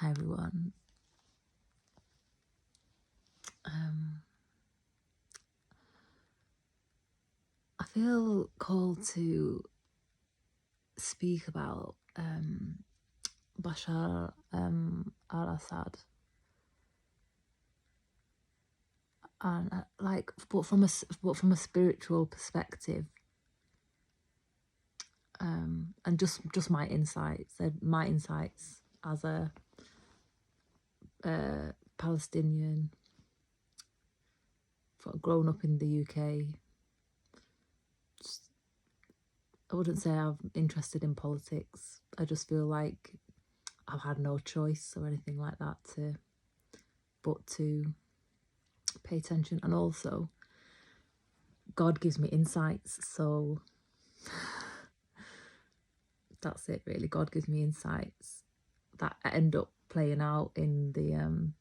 Hi everyone. I feel called to speak about Bashar al-Assad, and but from a spiritual perspective, and just my insights. My insights as a Palestinian, grown up in the UK. I wouldn't say I'm interested in politics. I just feel like I've had no choice or anything like that but to pay attention. And also, God gives me insights, so that's it really. God gives me insights that end up playing out in the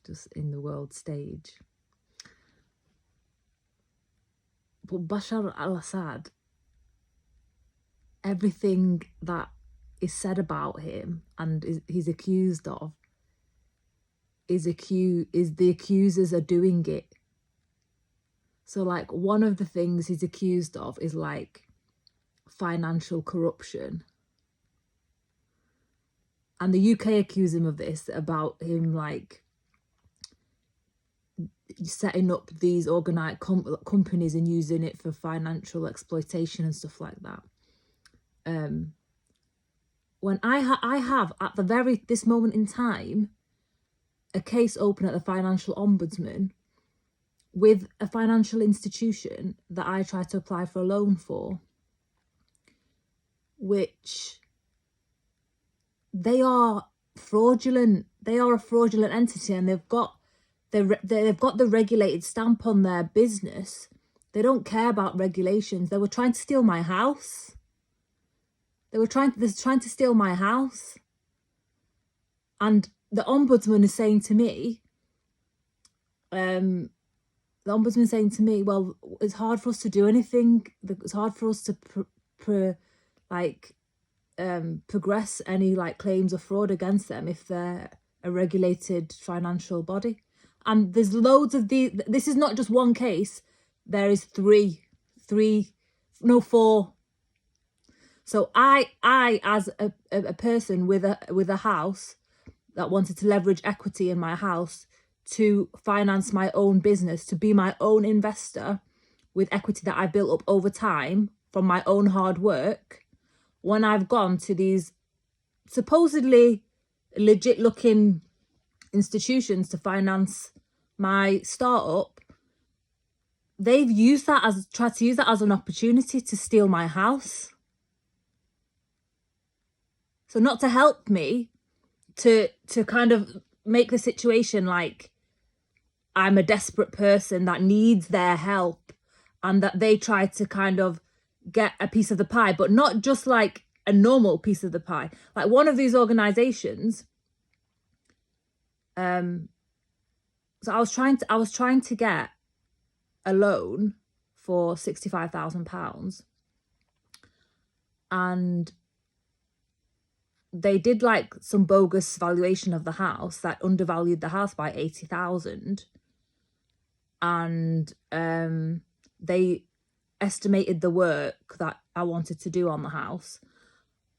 just in the world stage. But Bashar al-Assad, everything that is said about him and he's accused of is the accusers are doing it. So like one of the things he's accused of is like financial corruption, and the UK accuse him of this, about him like setting up these organised companies and using it for financial exploitation and stuff like that. When I have at this moment in time a case open at the financial ombudsman with a financial institution that I tried to apply for a loan for, which they are fraudulent. They are a fraudulent entity, and they've got the regulated stamp on their business. They don't care about regulations. They were trying to steal my house. They're trying to steal my house. And the ombudsman is saying to me, well, it's hard for us to do anything. It's hard for us to progress any like claims of fraud against them if they're a regulated financial body. And there's loads of this is not just one case. There is four. So I as a person with a house that wanted to leverage equity in my house to finance my own business, to be my own investor with equity that I built up over time from my own hard work, when I've gone to these supposedly legit looking institutions to finance my startup, they've tried to use that as an opportunity to steal my house. So not to help me, to kind of make the situation like I'm a desperate person that needs their help, and that they try to kind of get a piece of the pie, but not just like a normal piece of the pie. Like one of these organizations, so I was trying to get a loan for £65,000, and they did like some bogus valuation of the house that undervalued the house by 80,000, and they estimated the work that I wanted to do on the house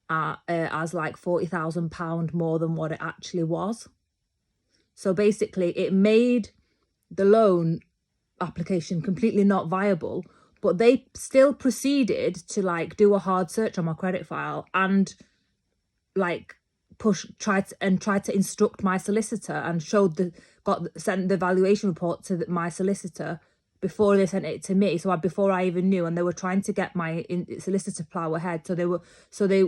as like £40,000 more than what it actually was. So basically it made the loan application completely not viable, but they still proceeded to like do a hard search on my credit file and like tried to instruct my solicitor, and sent the valuation report to my solicitor before they sent it to me. So before I even knew, and they were trying to get my solicitor plow ahead. So they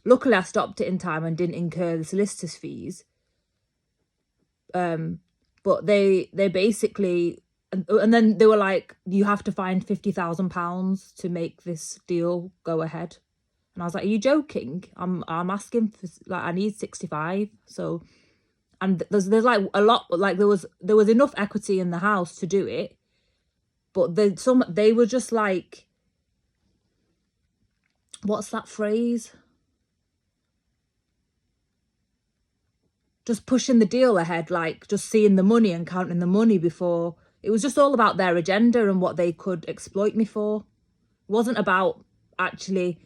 luckily I stopped it in time and didn't incur the solicitor's fees. But they basically, and then they were like, you have to find £50,000 to make this deal go ahead. And I was like, are you joking? I'm asking for like, I need 65. So, and there's like a lot, like there was enough equity in the house to do it, but they were just like, what's that phrase? just pushing the deal ahead, like just seeing the money and counting the money before. It was just all about their agenda and what they could exploit me for. It wasn't about actually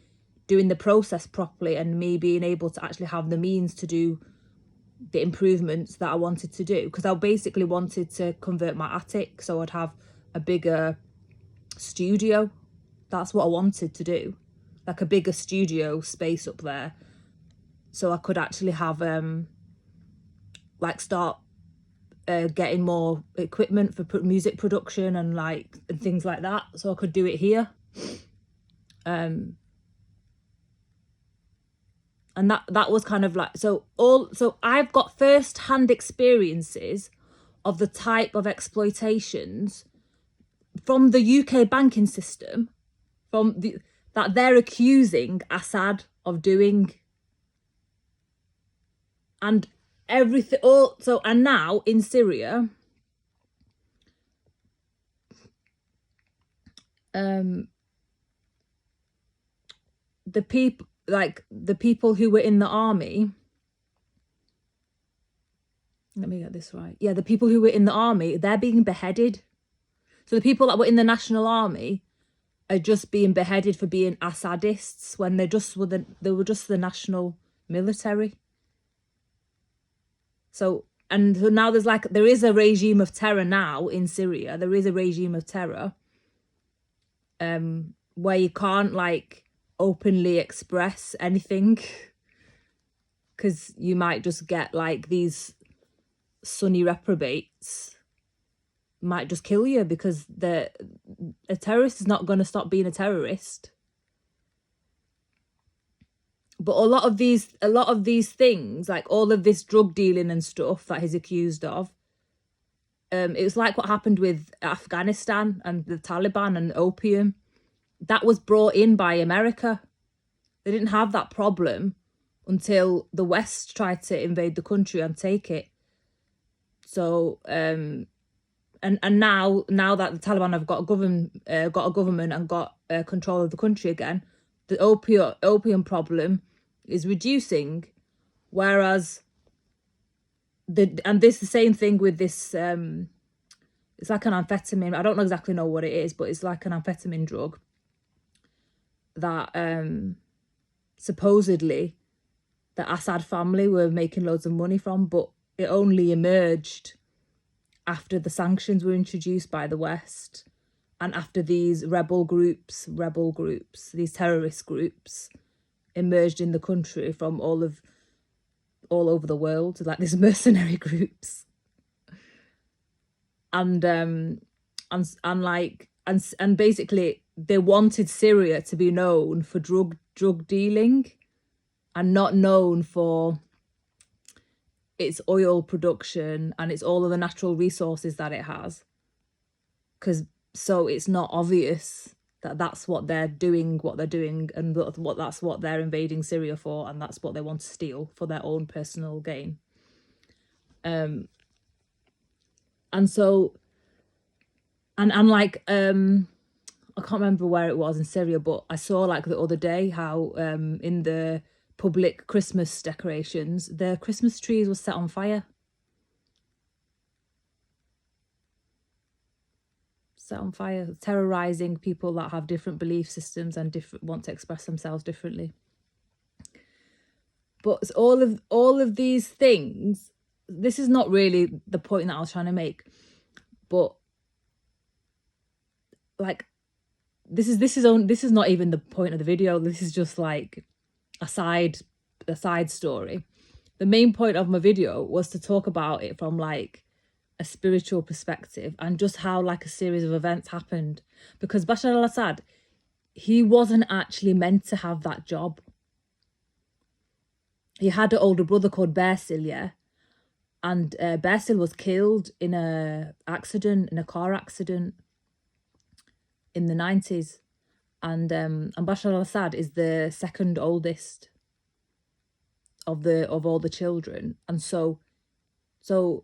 doing the process properly and me being able to actually have the means to do the improvements that I wanted to do, because I basically wanted to convert my attic so I'd have a bigger studio. That's what I wanted to do, like a bigger studio space up there, so I could actually have like start getting more equipment for music production and like and things like that, so I could do it here. And that was kind of like, so I've got first-hand experiences of the type of exploitations from the UK banking system, that they're accusing Assad of doing, and everything. Also, and now in Syria, the people who were in the army, let me get this right, yeah, the people who were in the army, they're being beheaded. So the people that were in the National Army are just being beheaded for being Assadists when they were just the national military. So now there is a regime of terror now in Syria. There is a regime of terror where you can't like openly express anything, because you might just get like these Sunni reprobates might just kill you, because a terrorist is not going to stop being a terrorist. But a lot of these things, like all of this drug dealing and stuff that he's accused of, it was like what happened with Afghanistan and the Taliban and opium. That was brought in by America. They didn't have that problem until the West tried to invade the country and take it. So, and now that the Taliban have got a government and got control of the country again, the opium problem is reducing. Whereas this the same thing with this. It's like an amphetamine. I don't exactly know what it is, but it's like an amphetamine drug that supposedly the Assad family were making loads of money from, but it only emerged after the sanctions were introduced by the West, and after these rebel groups, these terrorist groups emerged in the country from all over the world, like these mercenary groups. And basically they wanted Syria to be known for drug dealing and not known for its oil production and it's all of the natural resources that it has, so it's not obvious that that's what they're doing, and that's what they're invading Syria for, and that's what they want to steal for their own personal gain. And so like I can't remember where it was in Syria, but I saw like the other day how in the public Christmas decorations, the Christmas trees were set on fire. Terrorizing people that have different belief systems and want to express themselves differently. But all of these things, this is not really the point that I was trying to make, but like this is not even the point of the video. This is just like a side story. The main point of my video was to talk about it from like a spiritual perspective and just how like a series of events happened, because Bashar al-Assad, he wasn't actually meant to have that job. He had an older brother called Basil, yeah, and Basil was killed in a car accident in the 90s, and Bashar al-Assad is the second oldest of all the children, and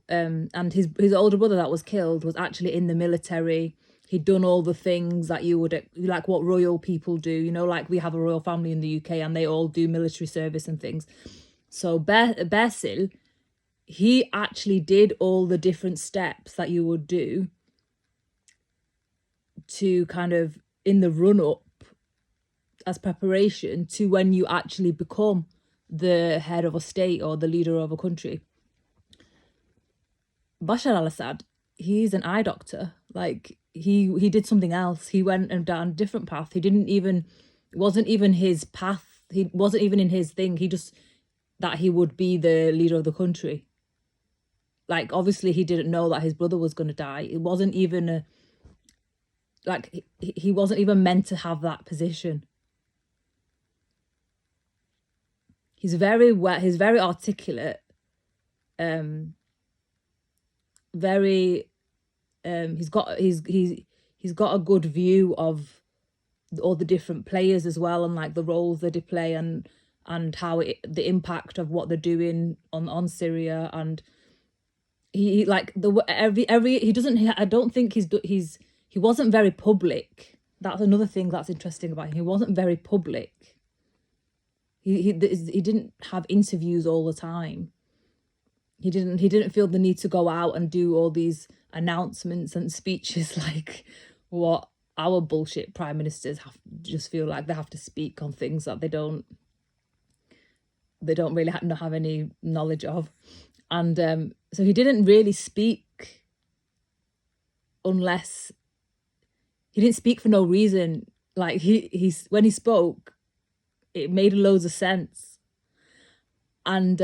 and his older brother that was killed was actually in the military. He'd done all the things that you would, like what royal people do, you know, like we have a royal family in the UK and they all do military service and things. So Basil, he actually did all the different steps that you would do to kind of in the run up as preparation to when you actually become the head of a state or the leader of a country. Bashar al-Assad, he's an eye doctor. Like he did something else. He went and down a different path. He didn't even, it wasn't even his path. He wasn't even in his thing. He just, that he would be the leader of the country. Like, obviously he didn't know that his brother was going to die. It wasn't even a, like, he wasn't even meant to have that position. He's very well, he's very articulate, very, he's got a good view of all the different players as well, and like the roles that they play, and how the impact of what they're doing on Syria. And he like every he doesn't, I don't think he wasn't very public. That's another thing that's interesting about him. He wasn't very public. He didn't have interviews all the time. He didn't feel the need to go out and do all these announcements and speeches like what our bullshit prime ministers just feel like they have to speak on things that they don't really have any knowledge of. And so he didn't really speak unless he didn't speak for no reason. Like he's when he spoke, it made loads of sense. And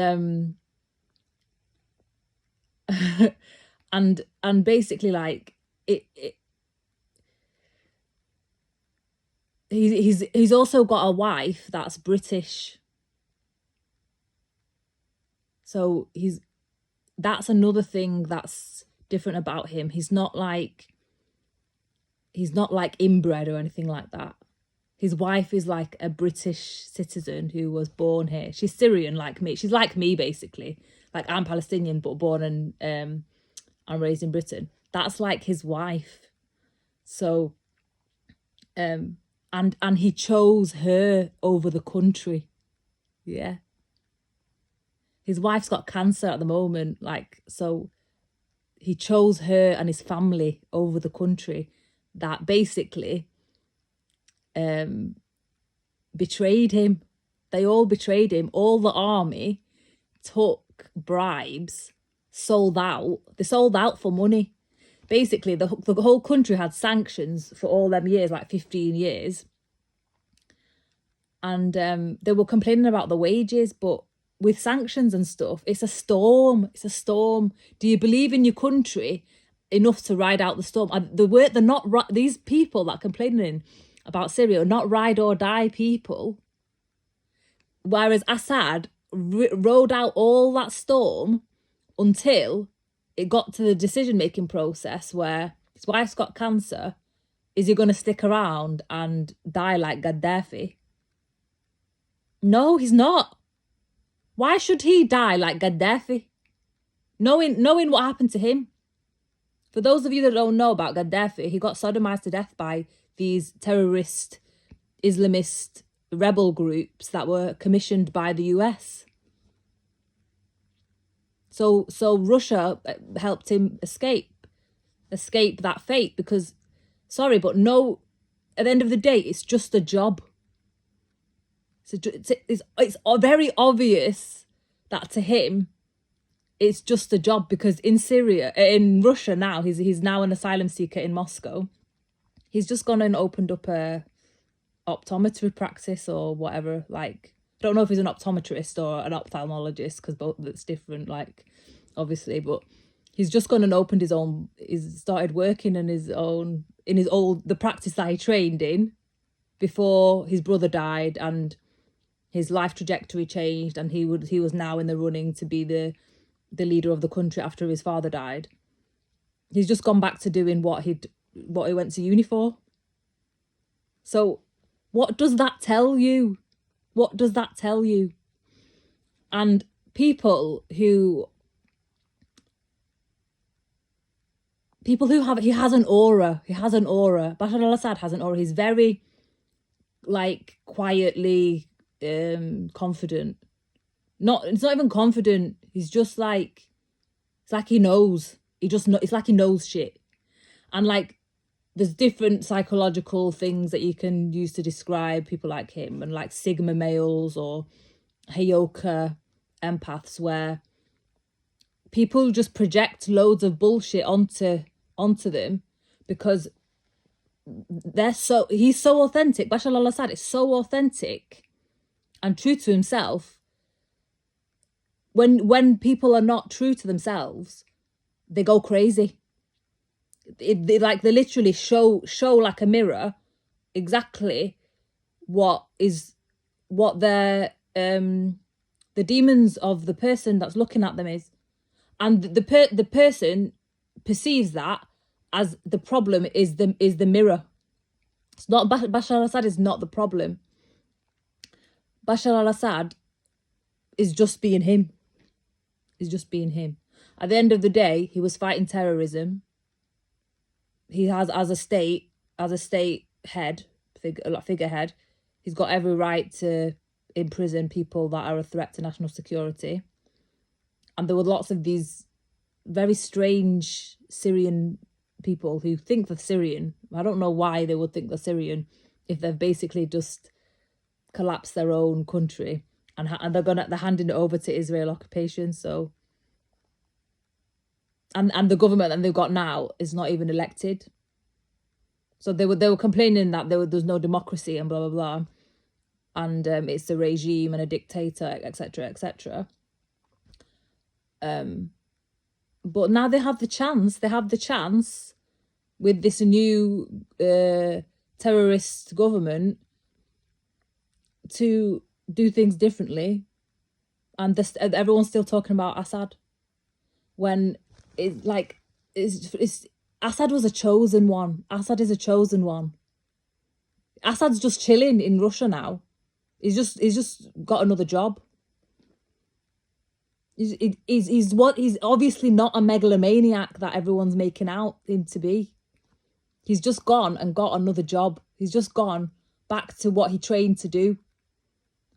and basically like he's also got a wife that's British. So that's another thing that's different about him. He's not like inbred or anything like that. His wife is like a British citizen who was born here. She's Syrian like me. She's like me basically. Like I'm Palestinian but born and raised in Britain. That's like his wife. So and he chose her over the country. Yeah. His wife's got cancer at the moment, like, so he chose her and his family over the country that basically betrayed him. They all betrayed him. All the army took bribes, sold out. They sold out for money. Basically, the whole country had sanctions for all them years, like 15 years. And they were complaining about the wages, but with sanctions and stuff, it's a storm. It's a storm. Do you believe in your country enough to ride out the storm? They're not, these people that are complaining about Syria are not ride or die people. Whereas Assad rode out all that storm until it got to the decision-making process where his wife's got cancer. Is he going to stick around and die like Gaddafi? No, he's not. Why should he die like Gaddafi? Knowing what happened to him. For those of you that don't know about Gaddafi, he got sodomized to death by these terrorist, Islamist rebel groups that were commissioned by the US. So Russia helped him escape that fate because, sorry, but no, at the end of the day, it's just a job. So it's very obvious that to him, it's just a job because in Russia now, he's now an asylum seeker in Moscow. He's just gone and opened up a optometry practice or whatever. Like, I don't know if he's an optometrist or an ophthalmologist because both that's different, like, obviously. But he's just gone and opened he's started working in the practice that he trained in before his brother died, and his life trajectory changed, and he was now in the running to be the leader of the country after his father died. He's just gone back to doing what he went to uni for. So what does that tell you? What does that tell you? And people who have, he has an aura. Bashar al-Assad has an aura. He's very, like, quietly confident. It's not even confident. He's just like, It's like he knows. It's like he knows shit. And like, there's different psychological things that you can use to describe people like him, and like Sigma males or Heyoka empaths, where people just project loads of bullshit onto them because he's so authentic. Bashar al-Assad is so authentic and true to himself. When people are not true to themselves, they go crazy. They literally show like a mirror exactly what their the demons of the person that's looking at them is, and the person perceives that as the problem is the mirror. It's not Bashar al-Assad is not the problem. Bashar al-Assad is just being him. Is just being him. At the end of the day, he was fighting terrorism. He has, as a state head, figurehead, he's got every right to imprison people that are a threat to national security. And there were lots of these very strange Syrian people who think they're Syrian. I don't know why they would think they're Syrian if they've basically just collapsed their own country, and they're handing it over to Israel occupation. So, and the government that they've got now is not even elected. So they were complaining that there's no democracy and blah blah blah, and it's a regime and a dictator, etc., etc. But now they have the chance. They have the chance with this new terrorist government to do things differently, and everyone's still talking about Assad when Assad was a chosen one. Assad is a chosen one. Assad's just chilling in Russia now. He's just got another job. He's obviously not a megalomaniac that everyone's making out him to be. He's just gone and got another job. He's just gone back to what he trained to do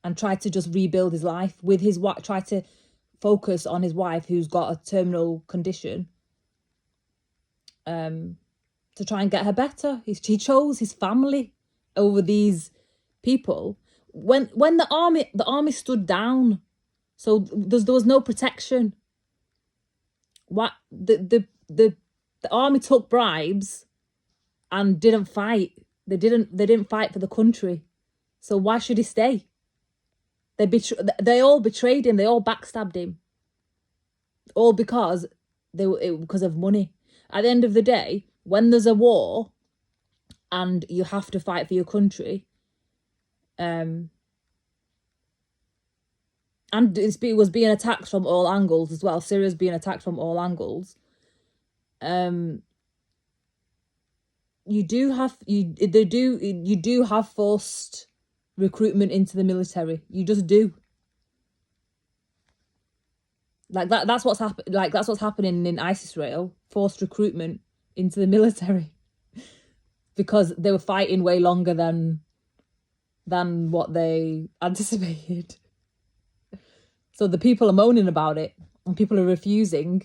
and tried to just rebuild his life with his wife, try to focus on his wife who's got a terminal condition, to try and get her better. He chose his family over these people. When the army stood down, so there was no protection. What the army took bribes and didn't fight. They didn't fight for the country. So why should he stay? They all betrayed him. They all backstabbed him. All because because of money. At the end of the day, when there's a war and you have to fight for your country, and it was being attacked from all angles as well. Syria's being attacked from all angles. You do have forced recruitment into the military. You just do. Like that's what's happened. Like that's what's happening in Israel. Forced recruitment into the military because they were fighting way longer than what they anticipated. So the people are moaning about it, and people are refusing.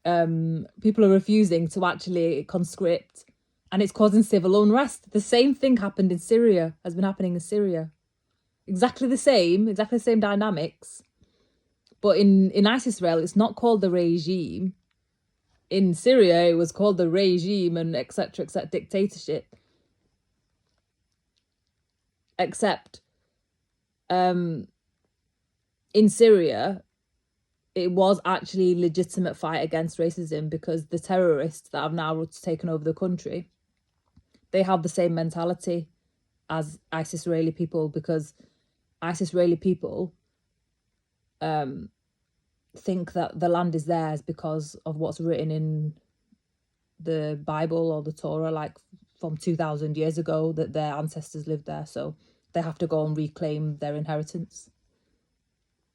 People are refusing to actually conscript, and it's causing civil unrest. The same thing happened in Syria, has been happening in Syria. Exactly the same dynamics. But in Israel, it's not called the regime. In Syria, it was called the regime and etc. dictatorship. Except, in Syria, it was actually a legitimate fight against racism because the terrorists that have now taken over the country, they have the same mentality as ISIS-Israeli people, because ISIS-Israeli people think that the land is theirs because of what's written in the Bible or the Torah, like from 2,000 years ago, that their ancestors lived there. So they have to go and reclaim their inheritance.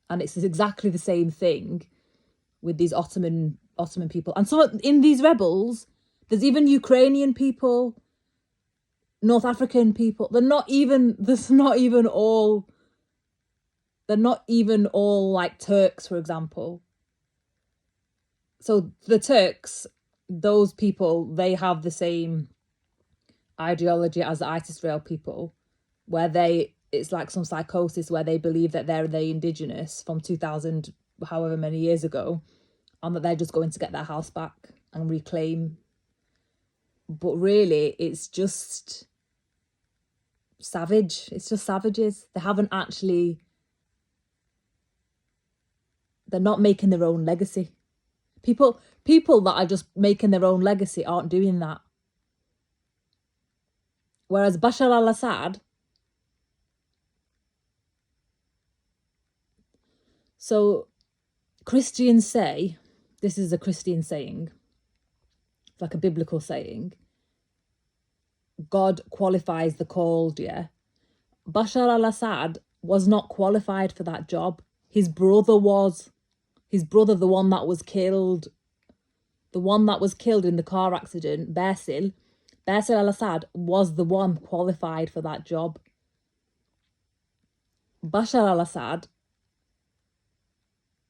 And it's exactly the same thing with these Ottoman people. And so in these rebels, there's even Ukrainian people, North African people. They're not even all like Turks, for example. So the Turks, those people, they have the same ideology as the ISIS-Rail people, where it's like some psychosis where they believe that they're the indigenous from 2000, however many years ago, and that they're just going to get their house back and reclaim. But really, it's just savage. It's just savages. They haven't actually, they're not making their own legacy. People that are just making their own legacy aren't doing that. Whereas Bashar al-Assad, so Christians say, this is a Christian saying, it's like a biblical saying, God qualifies the called, yeah. Bashar al-Assad was not qualified for that job. His brother was. His brother, the one that was killed in the car accident, Basil al-Assad was the one qualified for that job. Bashar al-Assad,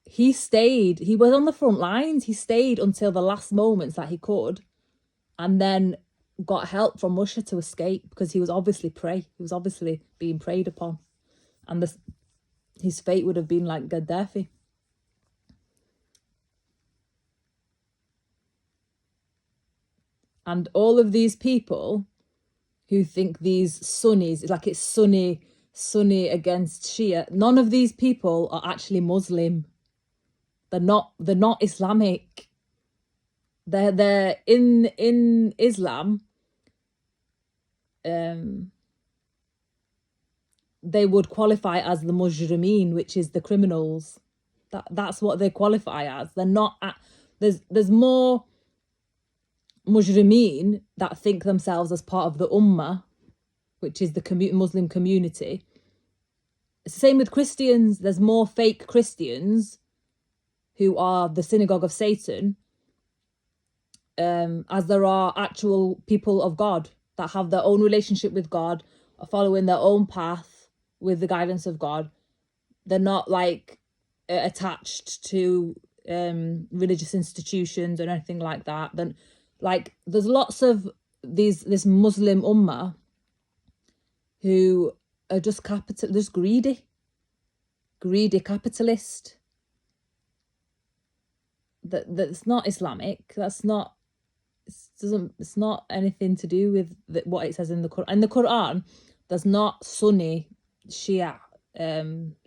he was on the front lines. He stayed until the last moments that he could, and then got help from Russia to escape because he was obviously prey. He was obviously being preyed upon, and his fate would have been like Gaddafi. And all of these people who think these Sunnis, like it's Sunni against Shia, none of these people are actually Muslim. They're not Islamic. They're in Islam. They would qualify as the mujrimeen, which is the criminals. That's what they qualify as. They're not. There's more mujrimeen that think themselves as part of the ummah, which is the Muslim community. It's the same with Christians. There's more fake Christians who are the synagogue of Satan, as there are actual people of God that have their own relationship with God, are following their own path with the guidance of God. They're not like attached to religious institutions or anything like that. Then, like, there's lots of this Muslim ummah who are just greedy capitalist. That's not Islamic. It's not anything to do with what it says in the Quran. In the Quran, there's not Sunni, Shia,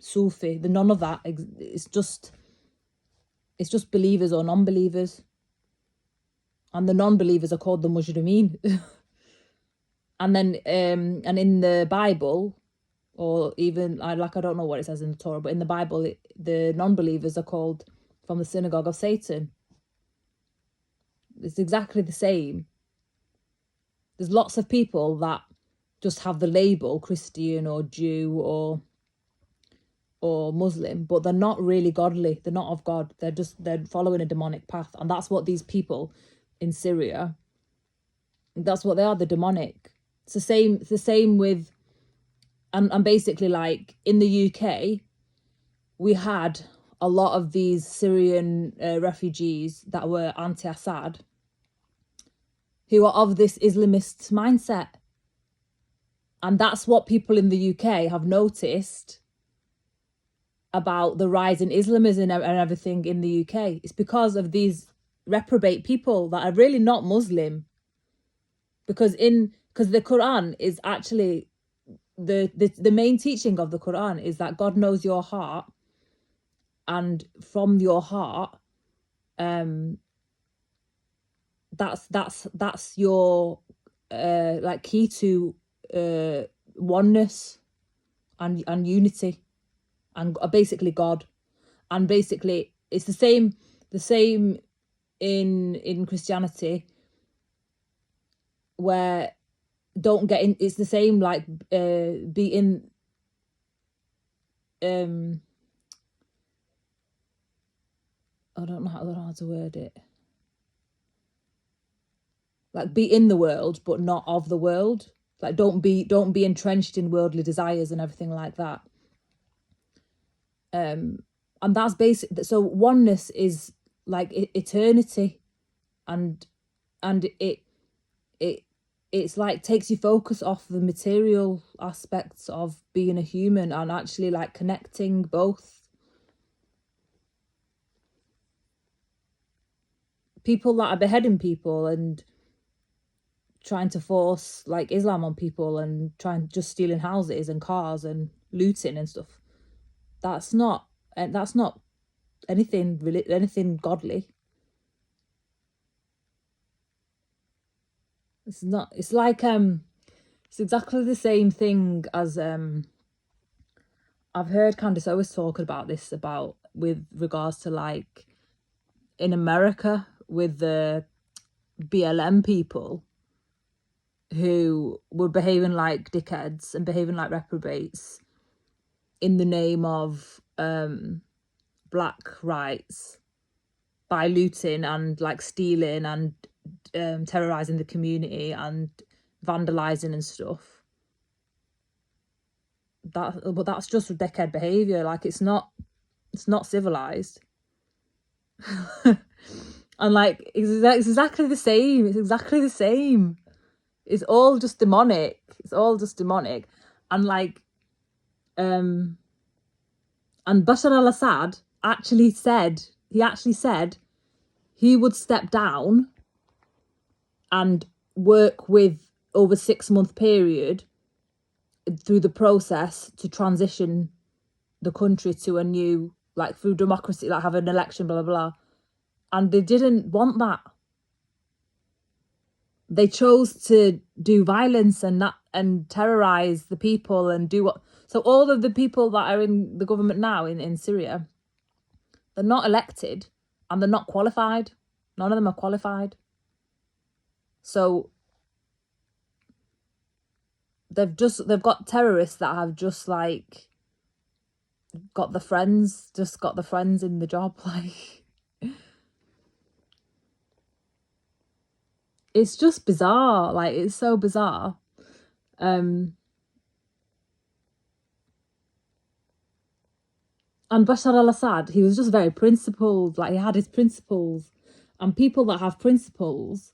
Sufi. None of that. It's just believers or non-believers, and the non-believers are called the mujrimeen. And then and in the Bible, or even I don't know what it says in the Torah, but in the Bible, the non-believers are called from the synagogue of Satan. It's exactly the same. There's lots of people that just have the label Christian or Jew or Muslim, but they're not really godly. They're not of God. They're following a demonic path, and that's what these people in Syria, that's what they are. They're demonic. It's the same with, and basically, like in the UK, we had a lot of these Syrian refugees that were anti-Assad, who are of this Islamist mindset. And that's what people in the UK have noticed about the rise in Islamism and everything in the UK. It's because of these reprobate people that are really not Muslim. Because the Quran is actually, the main teaching of the Quran is that God knows your heart, and from your heart, that's your like key to oneness and unity, and basically God. And basically it's the same in Christianity, where don't get in. It's the same, like be in I don't know how to word it. Like, be in the world, but not of the world. Like, don't be entrenched in worldly desires and everything like that. And that's basic. So oneness is like eternity, and it's like takes your focus off the material aspects of being a human and actually like connecting both. People that are beheading people and trying to force like Islam on people and trying just stealing houses and cars and looting and stuff. That's not anything really anything godly. It's not. It's like it's exactly the same thing as I've heard Candace always talking about this about with regards to like in America with the BLM people who were behaving like dickheads and behaving like reprobates in the name of black rights by looting and like stealing and terrorizing the community and vandalizing and stuff. But that's just dickhead behavior. Like it's not civilized. And like it's exactly the same. It's exactly the same. It's all just demonic. It's all just demonic. And like and Bashar al-Assad actually said he would step down and work with over 6-month period through the process to transition the country to a new, like through democracy, like have an election, blah, blah, blah. And they didn't want that. They chose to do violence and terrorize the people and do what. So all of the people that are in the government now in Syria, they're not elected and they're not qualified. None of them are qualified. So they've got terrorists that have just like got the friends in the job. Like it's just bizarre. Like it's so bizarre. And Bashar al-Assad, he was just very principled. Like he had his principles, and people that have principles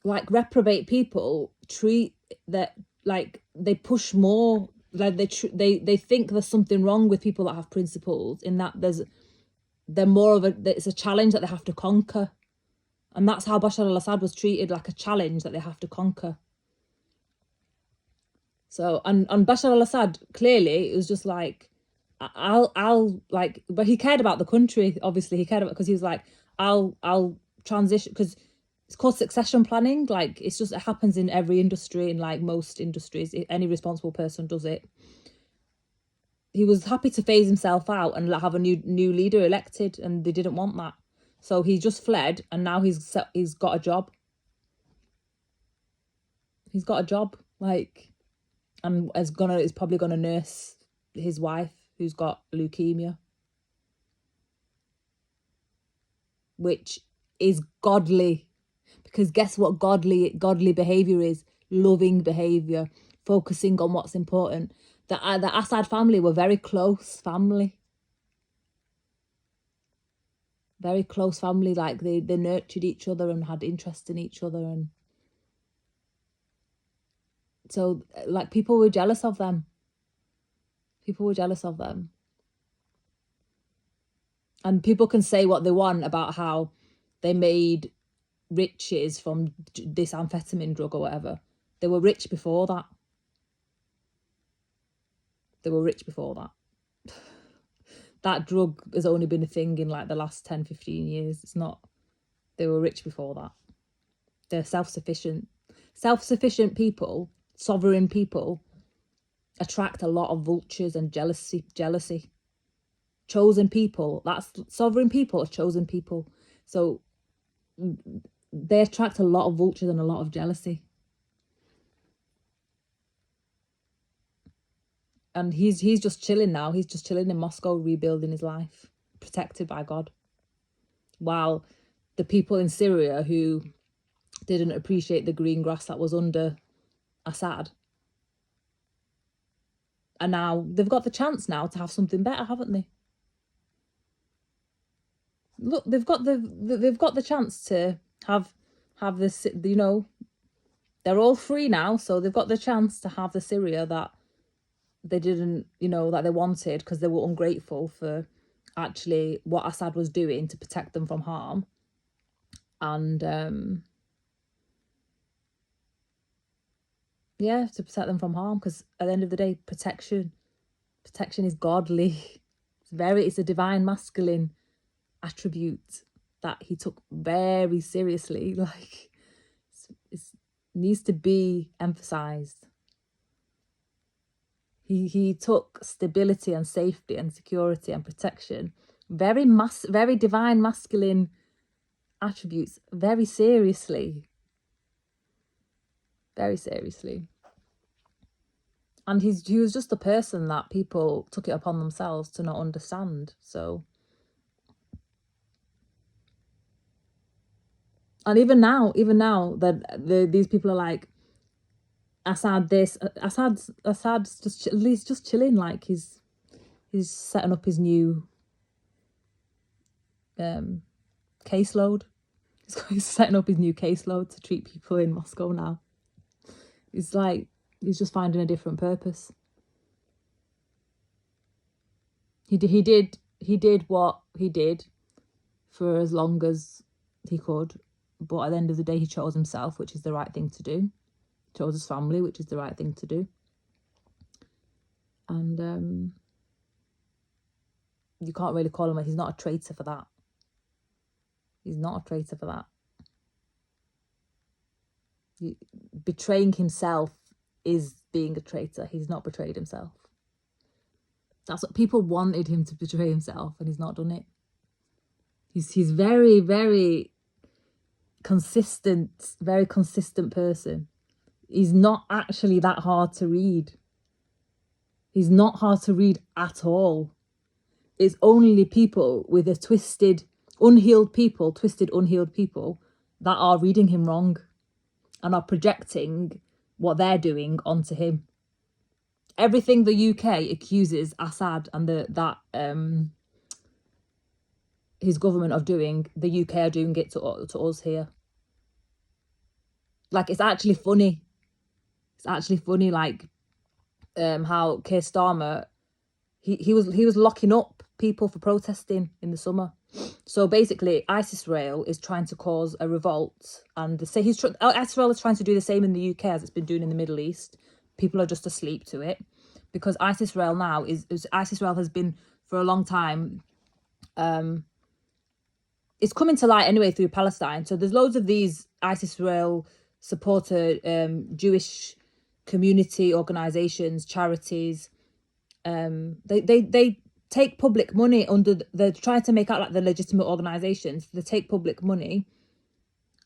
like reprobate people treat that like they push more, like they think there's something wrong with people that have principles, in that they're more of it's a challenge that they have to conquer. And that's how Bashar al-Assad was treated, like a challenge that they have to conquer. So and Bashar al-Assad, clearly it was just like I'll like, but he cared about the country. Obviously he cared about, because he was like I'll transition, because it's called succession planning. Like it's just, it happens in every industry, in like most industries. Any responsible person does it. He was happy to phase himself out and have a new leader elected, and they didn't want that. So he just fled, and now he's got a job. He's got a job, like, and is probably gonna nurse his wife who's got leukemia, which is godly. Because guess what godly behavior is? Loving behavior, focusing on what's important. The Assad family were very close family. Very close family. Like they nurtured each other and had interest in each other, and so like people were jealous of them. And people can say what they want about how they made riches from this amphetamine drug or whatever. They were rich before that. That drug has only been a thing in like the last 10-15 years. It's not, they were rich before that. They're self-sufficient people, sovereign people, attract a lot of vultures and jealousy. Chosen people, that's sovereign people, chosen people. So they attract a lot of vultures and a lot of jealousy. And he's just chilling now. He's just chilling in Moscow, rebuilding his life, protected by God. While the people in Syria who didn't appreciate the green grass that was under Assad, and now they've got the chance now to have something better, haven't they? look, they've got the chance to have this, you know, they're all free now, so they've got the chance to have the Syria that they didn't, you know, that they wanted, because they were ungrateful for actually what Assad was doing to protect them from harm. And yeah, to protect them from harm, because at the end of the day, protection is godly. It's a divine masculine attribute that he took very seriously. Like, it needs to be emphasized. He took stability and safety and security and protection, very divine masculine attributes, very seriously. Very seriously. And he was just a person that people took it upon themselves to not understand. So, and even now that these people are like, Assad's just chilling, like he's setting up his new caseload. He's setting up his new caseload to treat people in Moscow now. It's like he's just finding a different purpose. He did what he did for as long as he could, but at the end of the day, he chose himself, which is the right thing to do. Chose his family, which is the right thing to do. And you can't really call him, he's not a traitor for that. He's not a traitor for that. Betraying himself is being a traitor. He's not betrayed himself. That's what people wanted him to betray himself, and he's not done it. He's very, very consistent, very consistent person. He's not actually that hard to read. He's not hard to read at all. It's only people with a twisted, unhealed people that are reading him wrong and are projecting what they're doing onto him. Everything the UK accuses Assad and his government of doing, the UK are doing it to us here. Like, it's actually funny. It's actually funny, like how Keir Starmer, he was locking up people for protesting in the summer. So basically, ISIS-Rail is trying to cause a revolt, and ISIS-Rail is trying to do the same in the UK as it's been doing in the Middle East. People are just asleep to it, because ISIS-Rail now ISIS-Rail has been for a long time. It's coming to light anyway through Palestine. So there's loads of these ISIS-Rail supporter Jewish community organizations, charities. They take public money they're trying to make out like they're legitimate organizations. They take public money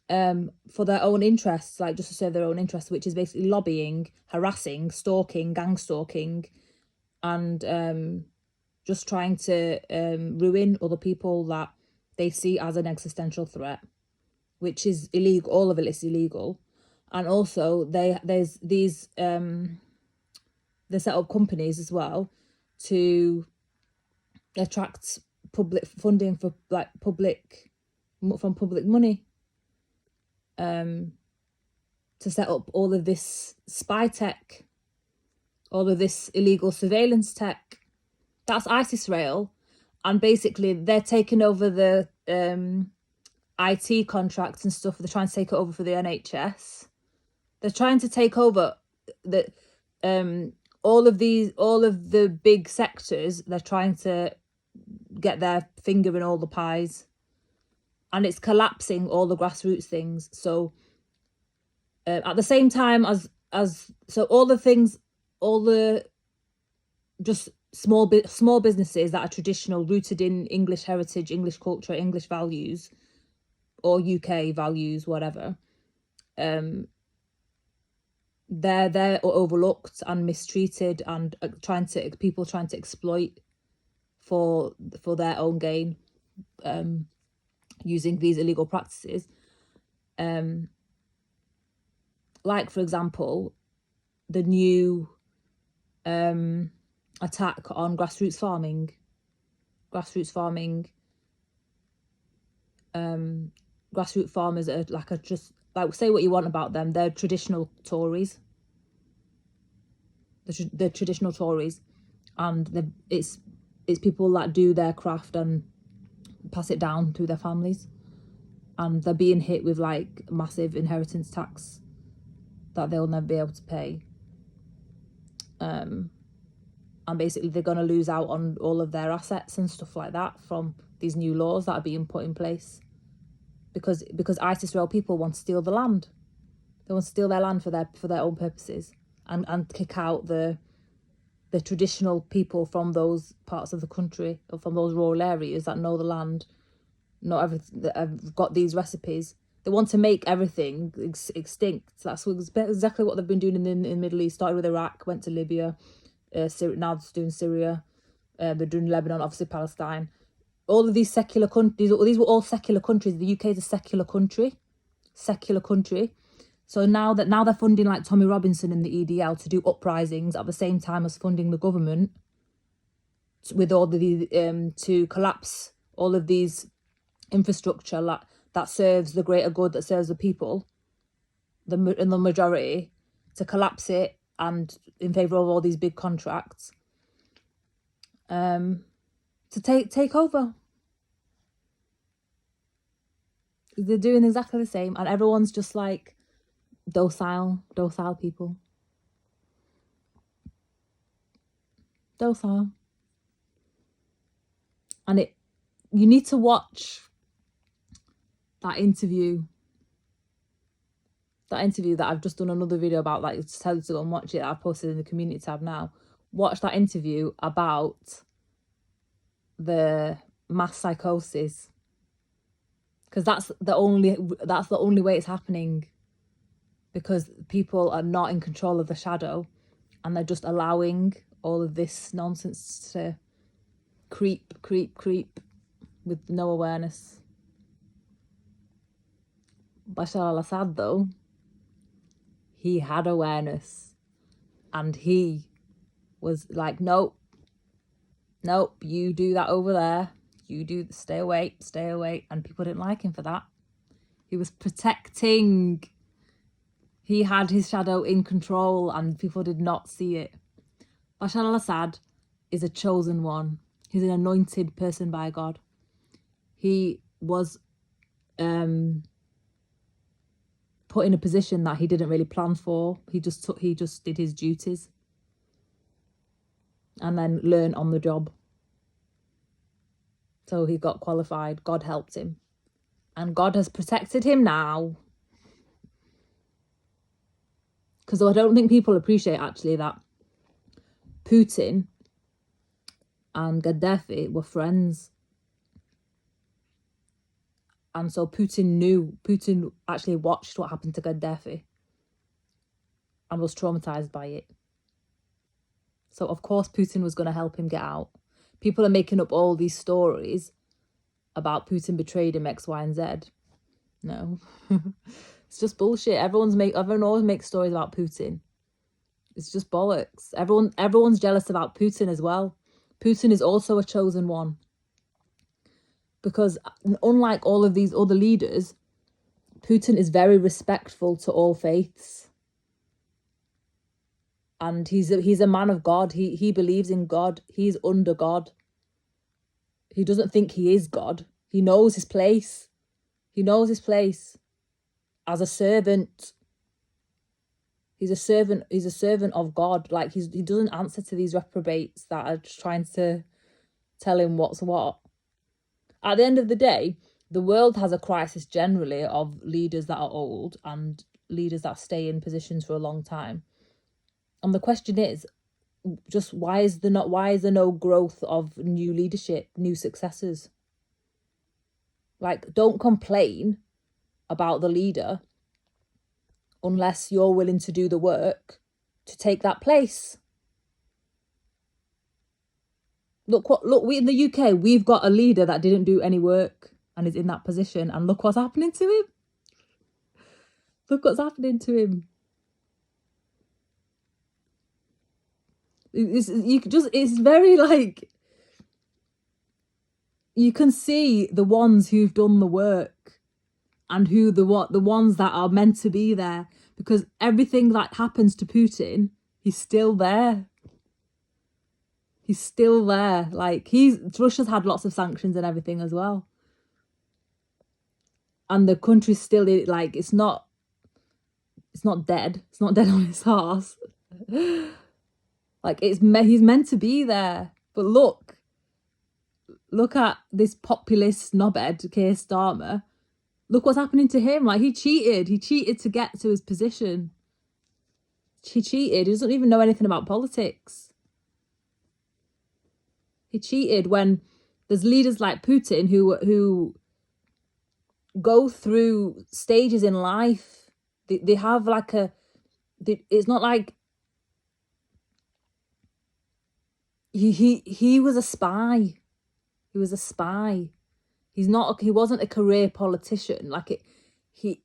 for their own interests, like just to serve their own interests, which is basically lobbying, harassing, stalking, gang stalking, and just trying to ruin other people that they see as an existential threat, which is illegal. All of it is illegal. And also there's these they set up companies as well to attract public funding for from public money to set up all of this spy tech, all of this illegal surveillance tech. That's ISIS-Rail. And basically they're taking over the IT contracts and stuff. They're trying to take it over for the NHS. They're trying to take over the all of the big sectors. They're trying to get their finger in all the pies, and it's collapsing all the grassroots things. So at the same time as so all the just small businesses that are traditional, rooted in English heritage, English culture, English values, or UK values, whatever, they're overlooked and mistreated, and people trying to exploit for their own gain, using these illegal practices. Like, for example, the new attack on grassroots farming. grassroots farmers are just say what you want about them, they're traditional Tories. They're traditional Tories, and it's people that do their craft and pass it down through their families, and they're being hit with like massive inheritance tax that they'll never be able to pay. And basically they're going to lose out on all of their assets and stuff like that from these new laws that are being put in place, because ISIS-Rail people want to steal the land. They want to steal their land for their own purposes, and kick out the traditional people from those parts of the country, or from those rural areas that know the land, know everything, that have got these recipes. They want to make everything extinct. That's exactly what they've been doing in the Middle East. Started with Iraq, went to Libya, Syria, now they're doing Syria, they're doing Lebanon, obviously Palestine. All of these secular countries, these were all secular countries. The UK is a secular country. So now they're funding like Tommy Robinson and the EDL to do uprisings at the same time as funding the government with all the to collapse all of these infrastructure that serves the greater good, that serves the people, in the majority, to collapse it, and in favour of all these big contracts, to take over. They're doing exactly the same, and everyone's just like docile people. Docile. And you need to watch that interview that I've just done another video about, like, tell you to go and watch it. I've posted in the community tab now. Watch that interview about the mass psychosis, because that's the only way it's happening, because people are not in control of the shadow, and they're just allowing all of this nonsense to creep with no awareness. Bashar al-Assad, though, he had awareness, and he was like, nope, you do that over there, stay away, and people didn't like him for that. He was protecting. He had his shadow in control, and people did not see it. Bashar al-Assad is a chosen one. He's an anointed person by God. He was put in a position that he didn't really plan for. He just did his duties, and then learned on the job. So he got qualified. God helped him, and God has protected him now. Because I don't think people appreciate, actually, that Putin and Gaddafi were friends. And so Putin actually watched what happened to Gaddafi and was traumatized by it. So of course Putin was going to help him get out. People are making up all these stories about Putin betrayed him, X, Y, and Z. No. It's just bullshit. Everyone always makes stories about Putin. It's just bollocks. Everyone's jealous about Putin as well. Putin is also a chosen one. Because unlike all of these other leaders, Putin is very respectful to all faiths. And he's a man of God. He believes in God. He's under God. He doesn't think he is God. He knows his place. As a servant. He's a servant of God. Like, he doesn't answer to these reprobates that are trying to tell him what's what. At the end of the day, the world has a crisis generally of leaders that are old and leaders that stay in positions for a long time. And the question is, just why is there no growth of new leadership, new successors? Like, don't complain about the leader unless you're willing to do the work to take that place. Look, we in the UK, we've got a leader that didn't do any work and is in that position, and look what's happening to him. It's very like, you can see the ones who've done the work and the ones that are meant to be there, because everything that happens to Putin, he's still there. He's still there. Like, Russia's had lots of sanctions and everything as well. And the country's still, like, it's not dead. It's not dead on its horse. Like, he's meant to be there. But look at this populist knobhead, Keir Starmer. Look what's happening to him. Like, he cheated to get to his position. He cheated. He doesn't even know anything about politics. He cheated when there's leaders like Putin who go through stages in life. They have like it's not like he was a spy. He was a spy. He wasn't a career politician. Like, he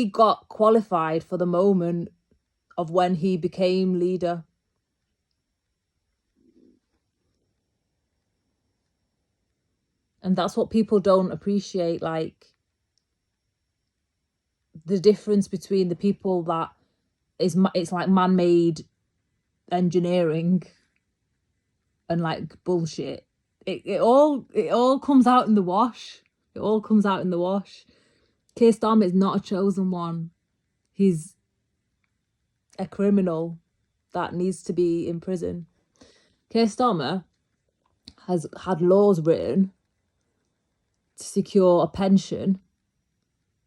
got qualified for the moment of when he became leader. And that's what people don't appreciate, like, the difference between the people that it's like man-made engineering and like bullshit. It all comes out in the wash. It all comes out in the wash. Keir Starmer is not a chosen one. He's a criminal that needs to be in prison. Keir Starmer has had laws written to secure a pension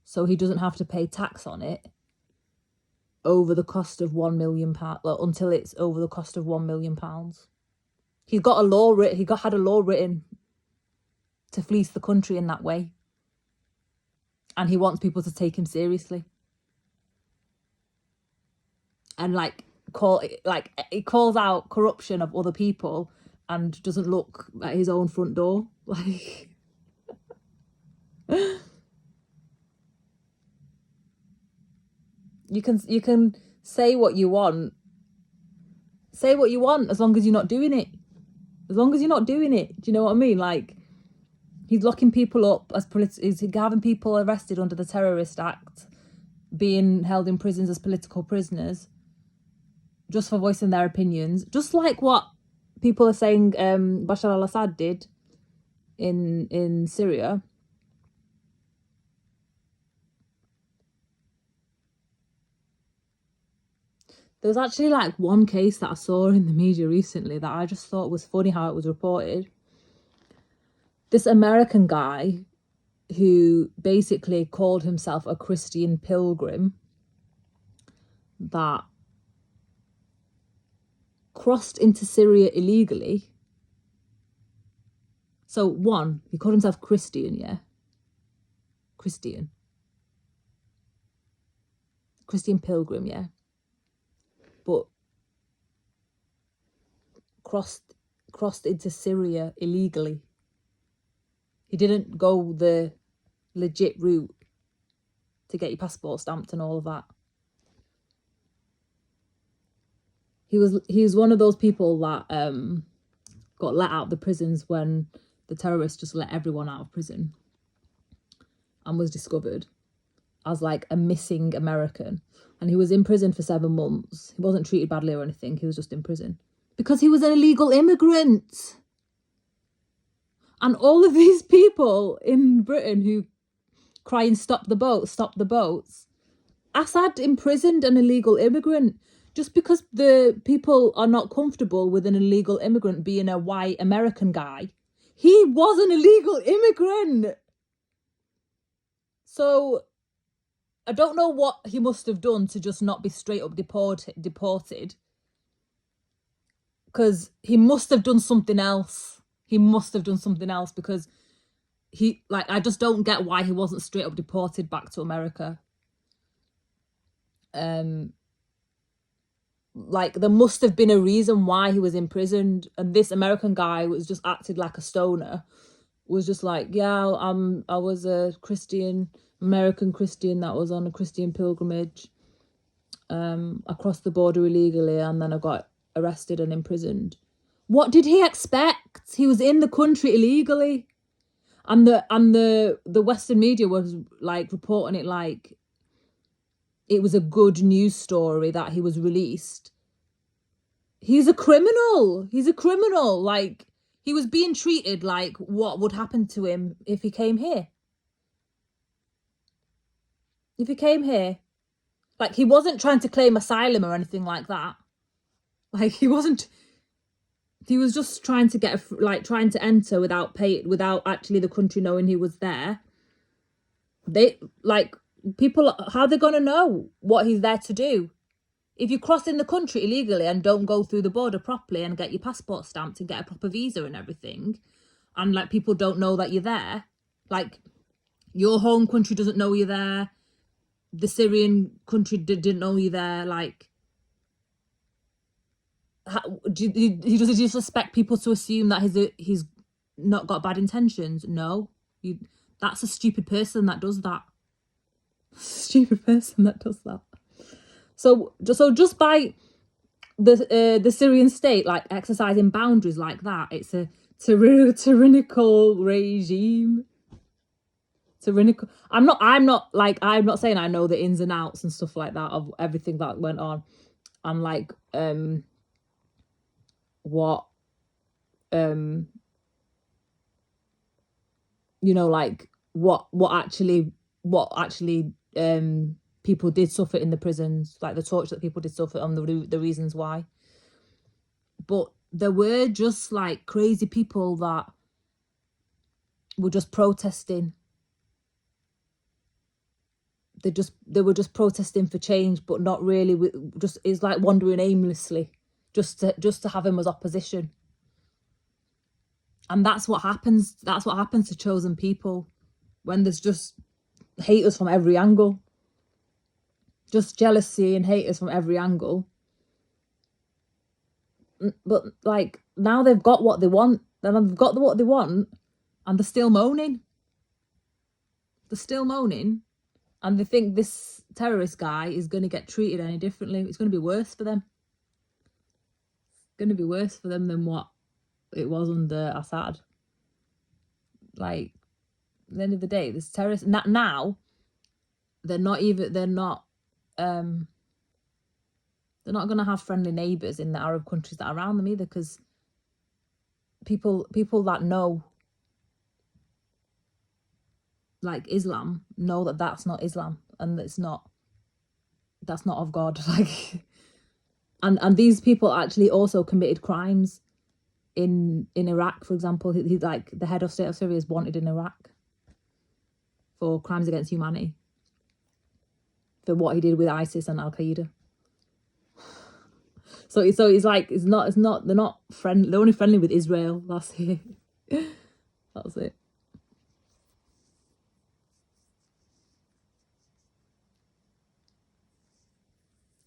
so he doesn't have to pay tax on it over the cost of £1 million, until it's over the cost of £1 million. He's got a law written. Had a law written to fleece the country in that way, and he wants people to take him seriously. And he calls out corruption of other people and doesn't look at his own front door. Like, you can say what you want. Say what you want as long as you're not doing it. As long as you're not doing it. Do you know what I mean? Like, he's locking people up he's having people arrested under the Terrorist Act, being held in prisons as political prisoners, just for voicing their opinions. Just like what people are saying Bashar al-Assad did in Syria. There was actually like one case that I saw in the media recently that I just thought was funny how it was reported. This American guy who basically called himself a Christian pilgrim that crossed into Syria illegally. So one, he called himself Christian, yeah? Christian pilgrim, yeah? But crossed into Syria illegally. He didn't go the legit route to get your passport stamped and all of that. He was one of those people that got let out of the prisons when the terrorists just let everyone out of prison, and was discovered as like a missing American. And he was in prison for 7 months. He wasn't treated badly or anything. He was just in prison because he was an illegal immigrant. And all of these people in Britain who cry and stop the boats. Assad imprisoned an illegal immigrant. Just because the people are not comfortable with an illegal immigrant being a white American guy, he was an illegal immigrant. So I don't know what he must have done to just not be straight up deported. Because he must have done something else. Because I just don't get why he wasn't straight up deported back to America. There must have been a reason why he was imprisoned, and this American guy was just acted like a stoner, was just like, yeah, I was a American Christian that was on a Christian pilgrimage. I crossed the border illegally and then I got arrested and imprisoned. What did he expect? He was in the country illegally. And the Western media was like reporting it like it was a good news story that he was released. He's a criminal. He's a criminal. Like, he was being treated like what would happen to him if he came here. If he came here, like, he wasn't trying to claim asylum or anything like that. Like, he wasn't. He was just trying to get trying to enter without actually the country knowing he was there. They like people. How are they gonna know what he's there to do? If you cross in the country illegally and don't go through the border properly and get your passport stamped and get a proper visa and everything, and like people don't know that you're there, like your home country doesn't know you're there, the Syrian country didn't know you're there, like he does he just expect people to assume that he's not got bad intentions? No, that's a stupid person that does that. Stupid person that does that. So just by the Syrian state like exercising boundaries like that, it's a tyrannical regime. Tyrannical. I'm not saying I know the ins and outs and stuff like that of everything that went on, and like what you know, like what actually people did suffer in the prisons, like the torture that people did suffer and the reasons why. But there were just like crazy people that were just protesting. They were just protesting for change, but not really. Just it's like wandering aimlessly, just to have him as opposition. And that's what happens. That's what happens to chosen people when there's just haters from every angle. Just jealousy and haters from every angle. But like now they've got what they want. Then they've got what they want, and they're still moaning. They're still moaning, and they think this terrorist guy is going to get treated any differently. It's going to be worse for them. It's going to be worse for them than what it was under Assad. Like, at the end of the day, this terrorist now they're not going to have friendly neighbours in the Arab countries that are around them either, because people that know like Islam know that that's not Islam, and that's not of God. Like, and these people actually also committed crimes in Iraq, for example. He's like the head of state of Syria is wanted in Iraq for crimes against humanity, for what he did with ISIS and Al Qaeda. So it's like it's not they're not friendly. They're only friendly with Israel. That's it. That's it.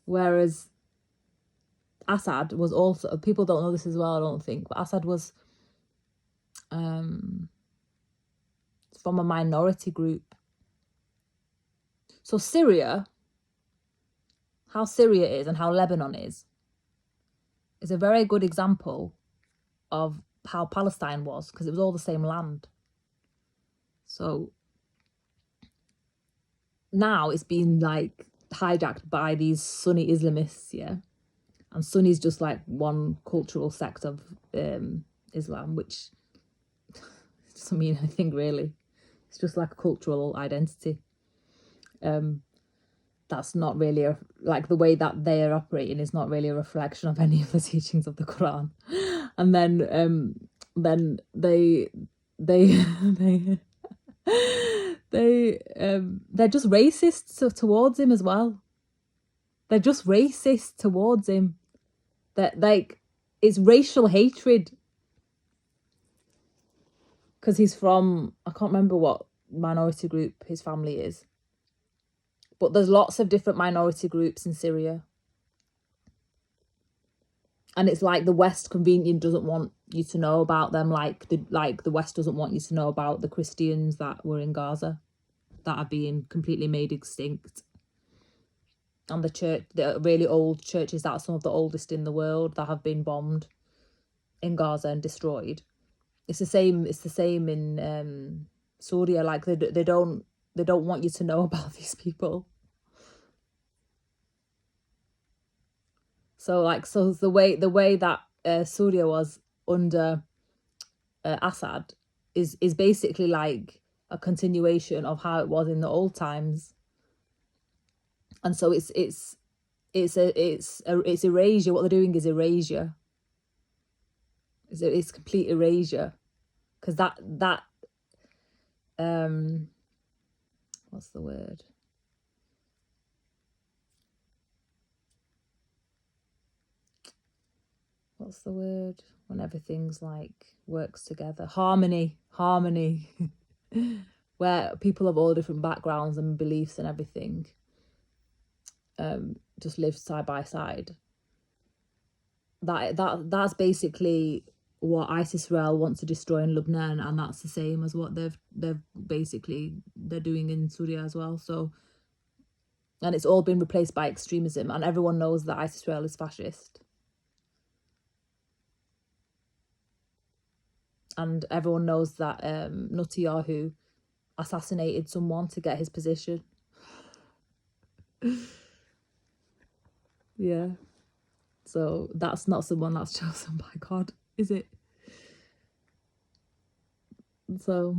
Whereas Assad was also, people don't know this as well, I don't think, but Assad was from a minority group. So Syria, how Syria is and how Lebanon is a very good example of how Palestine was, because it was all the same land. So now it's been like hijacked by these Sunni Islamists, yeah, and Sunni is just like one cultural sect of Islam, which doesn't mean anything really. It's just like a cultural identity. That's not really like the way that they are operating is not really a reflection of any of the teachings of the Quran. And then they're just racist towards him as well. They're just racist towards him. That like it's racial hatred, because he's from, I can't remember what minority group his family is, but there's lots of different minority groups in Syria. And it's like the West conveniently doesn't want you to know about them, like the West doesn't want you to know about the Christians that were in Gaza that are being completely made extinct. And the really old churches that are some of the oldest in the world that have been bombed in Gaza and destroyed. It's the same. It's the same in Syria. Like they don't want you to know about these people. So the way that Syria was under Assad is basically like a continuation of how it was in the old times, and so it's erasure. What they're doing is erasure. It's complete erasure, because that what's the word? What's the word when everything's like works together? Harmony. Where people of all different backgrounds and beliefs and everything just live side by side. That's basically what Israel wants to destroy in Lebanon, and that's the same as what they're doing in Syria as well. So, and it's all been replaced by extremism, and everyone knows that Israel is fascist, and everyone knows that Netanyahu assassinated someone to get his position. Yeah. So that's not someone that's chosen by God, is it? So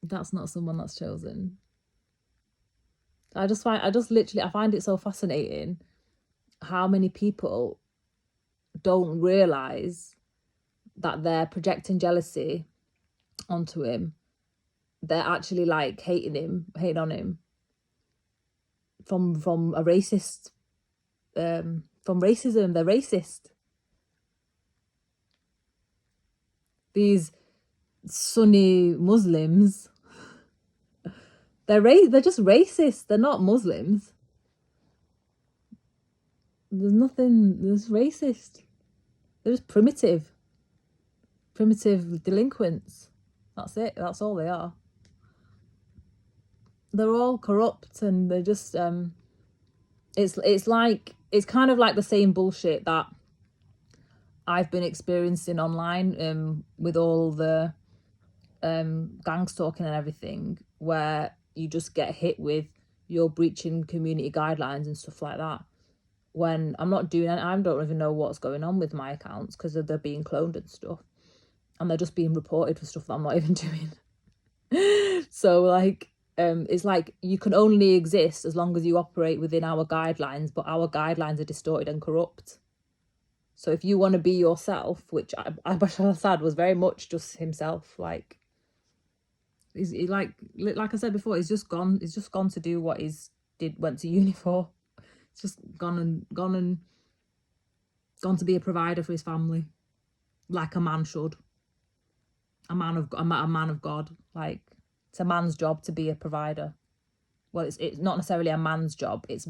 that's not someone that's chosen. I find it so fascinating how many people don't realize that they're projecting jealousy onto him. They're actually like hating on him from a racist from racism. They're racist. These Sunni Muslims, they're just racist. They're not Muslims. There's racist. They're just primitive delinquents. That's it. That's all they are. They're all corrupt, and they're just it's kind of like the same bullshit that I've been experiencing online with all the gang stalking and everything, where you just get hit with you're breaching community guidelines and stuff like that. When I'm not doing it, I don't even know what's going on with my accounts because they're being cloned and stuff, and they're just being reported for stuff that I'm not even doing. So like it's like you can only exist as long as you operate within our guidelines, but our guidelines are distorted and corrupt. So if you want to be yourself, which Bashar al-Assad was very much just himself, like he's like I said before, he's just gone to do what went to uni for. He's just gone to be a provider for his family, like a man should. A man of God. Like, it's a man's job to be a provider. Well, it's not necessarily a man's job. It's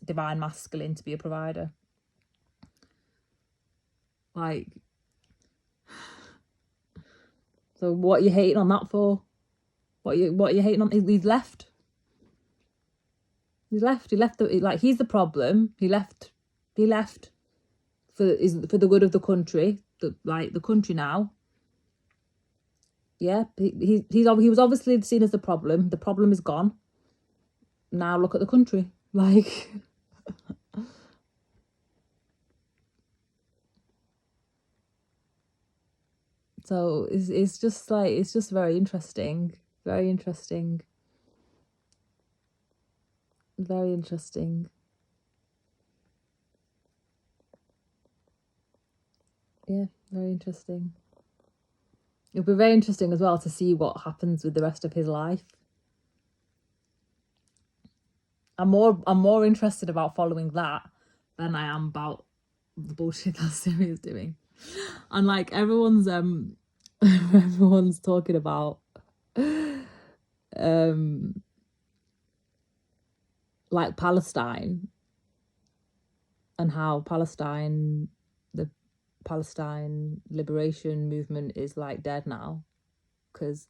divine masculine to be a provider. Like, so what are you hating on that for? What are you hating on? He's left. He left he's the problem. He left for the good of the country. The country now. Yeah, he was obviously seen as the problem. The problem is gone. Now look at the country. Like, so it's just very interesting. Very interesting. Very interesting. Yeah, very interesting. It'll be very interesting as well to see what happens with the rest of his life. I'm more interested about following that than I am about the bullshit that Syria is doing. And like everyone's talking about like Palestine, and how the Palestine liberation movement is like dead now, because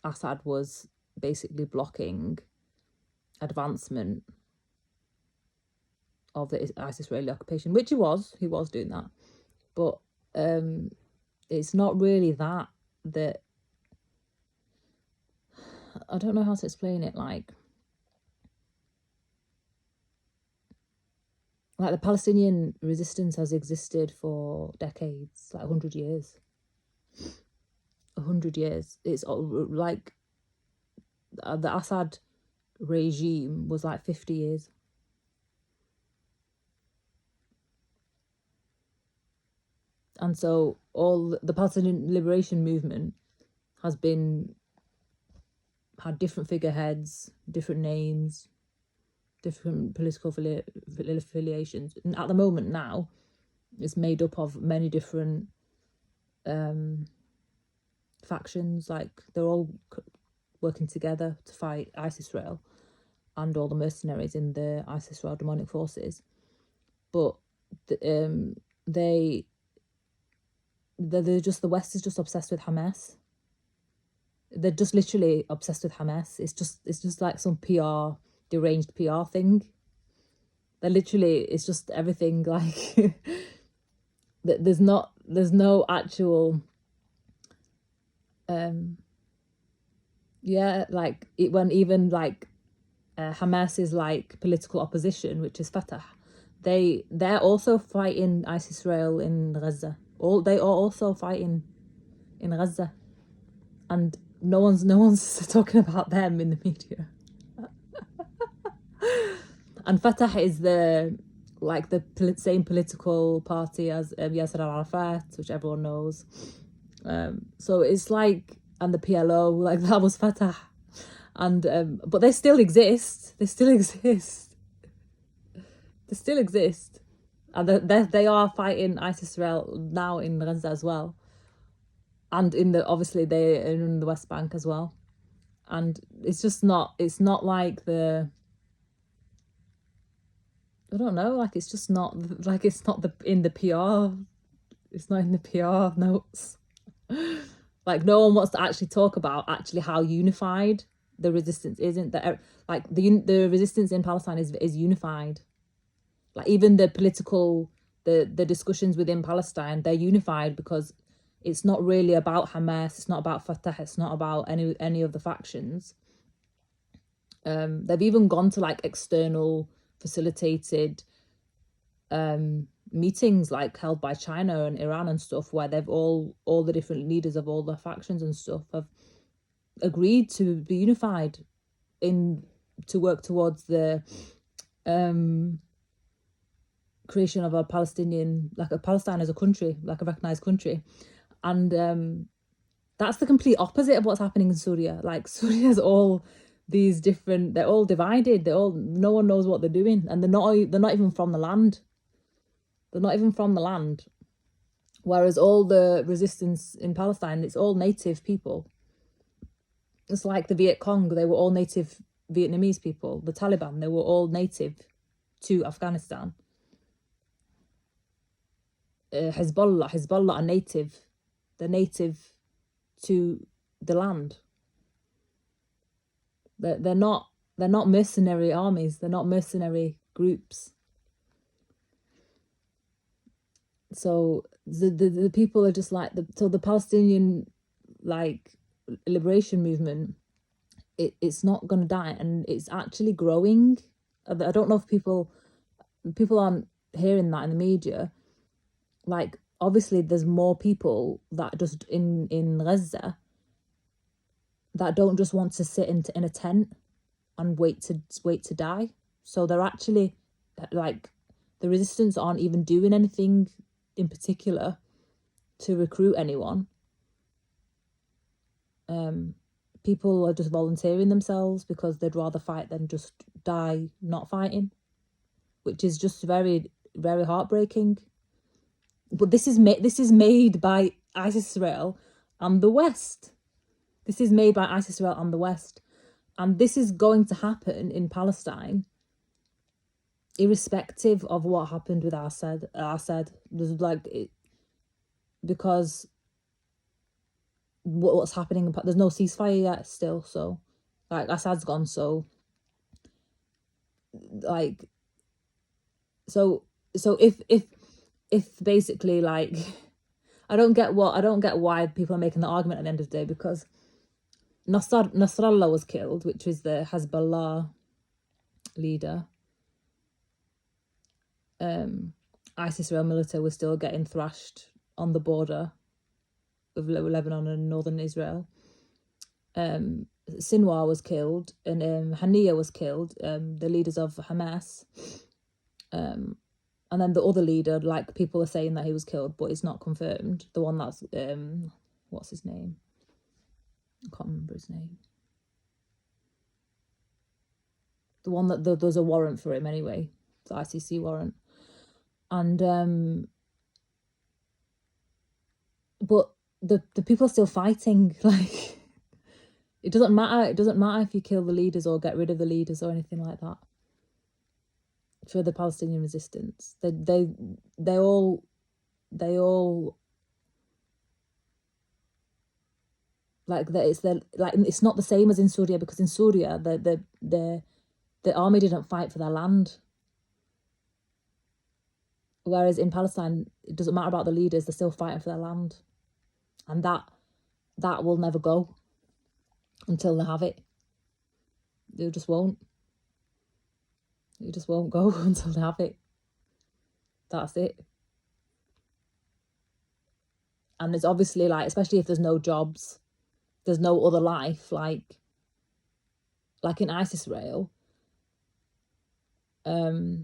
Assad was basically blocking advancement of the ISIS-Israeli occupation, which he was doing that, but it's not really that I don't know how to explain it, like the Palestinian resistance has existed for decades, like 100 years. 100 years. It's like the Assad regime was like 50 years. And so all the Palestinian liberation movement has had different figureheads, different names, different political affiliations. And at the moment now, it's made up of many different factions. Like they're all working together to fight ISIS-Israel and all the mercenaries in the ISIS-Israel demonic forces. But they're just, the West is just obsessed with Hamas. They're just literally obsessed with Hamas. It's just like some deranged PR thing. They're literally, it's just everything like there's no actual like it, when even like Hamas is like political opposition, which is Fatah, they're also fighting ISIS-Israel in Gaza. They are also fighting in Gaza, and no one's talking about them in the media. And Fatah is the same political party as Yasser Arafat, which everyone knows. So it's like, and the PLO, like that was Fatah, and but they still exist. They still exist, and they are fighting ISIS-Israel now in Gaza as well, and obviously they are in the West Bank as well. And it's not like I don't know, like it's just not like, it's not in the PR. It's not in the PR notes. Like no one wants to actually talk about actually how unified the resistance isn't. That like the resistance in Palestine is unified. Like even the political the discussions within Palestine, they're unified because it's not really about Hamas. It's not about Fatah. It's not about any of the factions. They've even gone to like external facilitated meetings like held by China and Iran and stuff, where they've all the different leaders of all the factions and stuff have agreed to be unified to work towards the creation of a Palestinian, like a Palestine as a country, like a recognized country. And that's the complete opposite of what's happening in Syria. Like Syria's all these different, they're all divided, no one knows what they're doing, and they're not even from the land. They're not even from the land. Whereas all the resistance in Palestine, it's all native people. It's like the Viet Cong, they were all native Vietnamese people. The Taliban, they were all native to Afghanistan. Hezbollah are native. They're native to the land. They're not mercenary armies. They're not mercenary groups. So the people are just like the Palestinian like liberation movement. It's not going to die, and it's actually growing. I don't know if people aren't hearing that in the media. Like obviously there's more people that just in Gaza that don't just want to sit in a tent and wait to die. So they're actually like, the resistance aren't even doing anything in particular to recruit anyone. People are just volunteering themselves because they'd rather fight than just die not fighting, which is just very, very heartbreaking. But this is made by ISIS-Israel and the West. This is made by ISIS-Israel and the West. And this is going to happen in Palestine, irrespective of what happened with Assad. There's because what's happening, there's no ceasefire yet still. So, like, Assad's gone. So, like, So if basically, like, I don't get why people are making the argument at the end of the day, because Nasrallah was killed, which is the Hezbollah leader. ISIS-Israel military was still getting thrashed on the border of Lebanon and northern Israel. Sinwar was killed, and Haniya was killed, the leaders of Hamas. And then the other leader, like, people are saying that he was killed, but it's not confirmed. The one that's, what's his name? I can't remember his name. The one that there's a warrant for him anyway, the ICC warrant. And but the people are still fighting. Like, it doesn't matter if you kill the leaders or get rid of the leaders or anything like that. For the Palestinian resistance, they all like that. It's not the same as in Syria, because in Syria the army didn't fight for their land, whereas in Palestine it doesn't matter about the leaders, they're still fighting for their land, and that will never go until they have it. It just won't go until they have it. That's it. And it's obviously, like, especially if there's no jobs, there's no other life, like in ISIS-Rail, they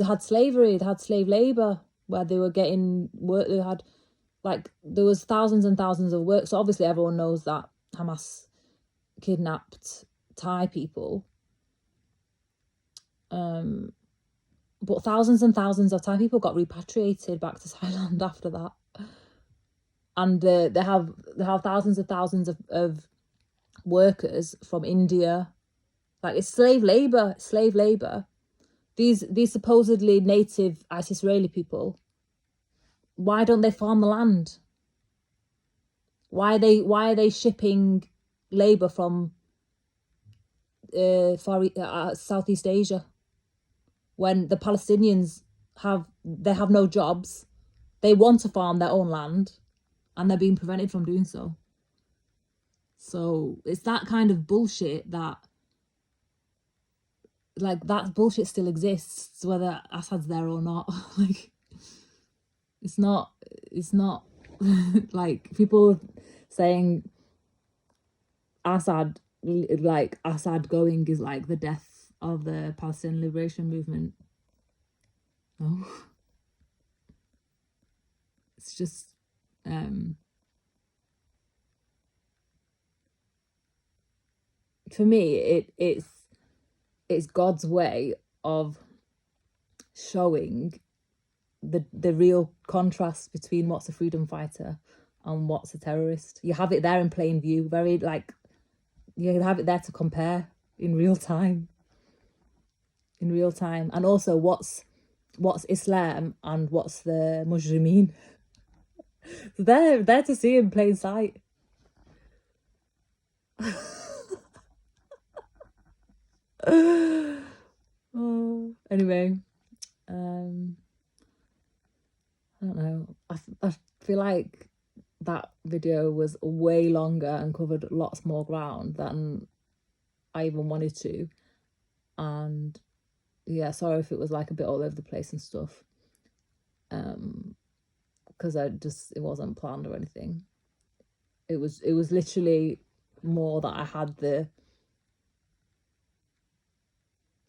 had slavery, they had slave labor, where they were getting work. They had, like, there was thousands and thousands of work. So obviously everyone knows that Hamas kidnapped Thai people, but thousands and thousands of Thai people got repatriated back to Thailand after that. And they have thousands and thousands of workers from India. Like, it's slave labor. These supposedly native ISIS-Israeli people, why don't they farm the land? Why are they shipping labor from Southeast Asia, when the Palestinians have no jobs, they want to farm their own land, and they're being prevented from doing so? So it's that kind of bullshit that, like, that bullshit still exists, whether Assad's there or not. Like, it's not like, people saying Assad going is like the death of the Palestinian liberation movement. No. It's just for me, it's God's way of showing the real contrast between what's a freedom fighter and what's a terrorist. You have it there in plain view, very, like, you have it there to compare in real time. And also, what's Islam and what's the Mujrimeen. They're there to see in plain sight. Oh, anyway, I don't know. I feel like that video was way longer and covered lots more ground than I even wanted to. And yeah, sorry if it was, like, a bit all over the place and stuff. Because it wasn't planned or anything. It was literally more that I had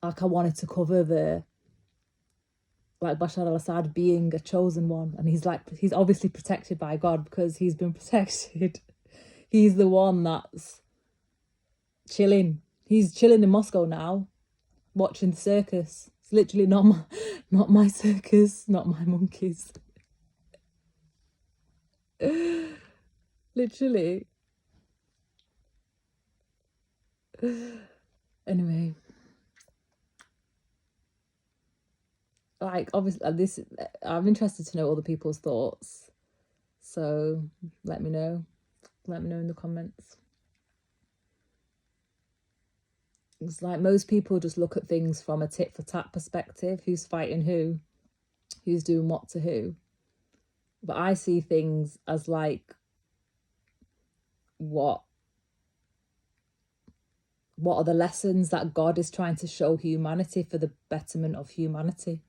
I wanted to cover like, Bashar al-Assad being a chosen one, and he's obviously protected by God, because he's been protected. He's the one that's chilling. He's chilling in Moscow now, watching the circus. It's literally not my circus, not my monkeys. Literally. Anyway, like, obviously, I'm interested to know other people's thoughts, so let me know in the comments. It's like most people just look at things from a tit for tat perspective. Who's fighting who? Who's doing what to who? But I see things as like, what are the lessons that God is trying to show humanity for the betterment of humanity?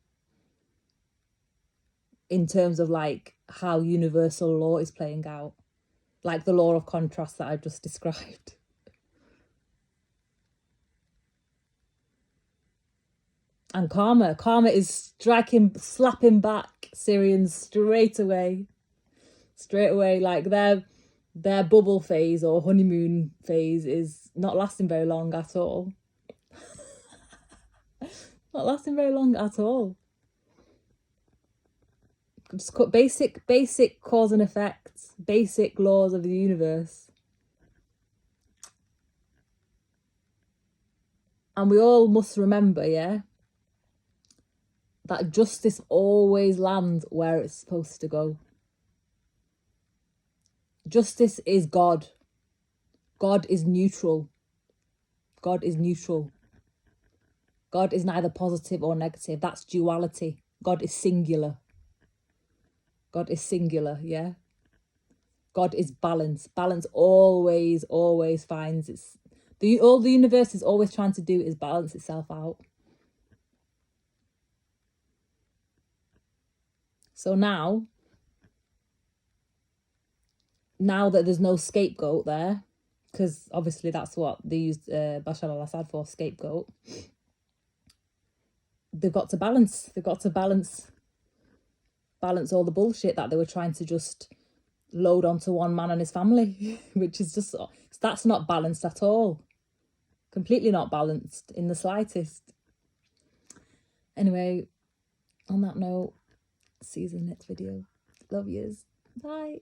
In terms of like how universal law is playing out. Like the law of contrast that I've just described. And karma is slapping back Syrians straight away. Like their bubble phase or honeymoon phase is not lasting very long at all. Not lasting very long at all. Just cut basic cause and effect, basic laws of the universe. And we all must remember, yeah, that justice always lands where it's supposed to go. Justice is God. God is neutral. God is neutral. God is neither positive or negative. That's duality. God is singular. God is singular, yeah? God is balance. Balance always finds its... all the universe is always trying to do is balance itself out. So now that there's no scapegoat there, because obviously that's what they used Bashar al-Assad for, scapegoat. They've got to balance all the bullshit that they were trying to just load onto one man and his family, which is just, that's not balanced at all. Completely not balanced in the slightest. Anyway, on that note, see you in the next video. Love yous. Bye.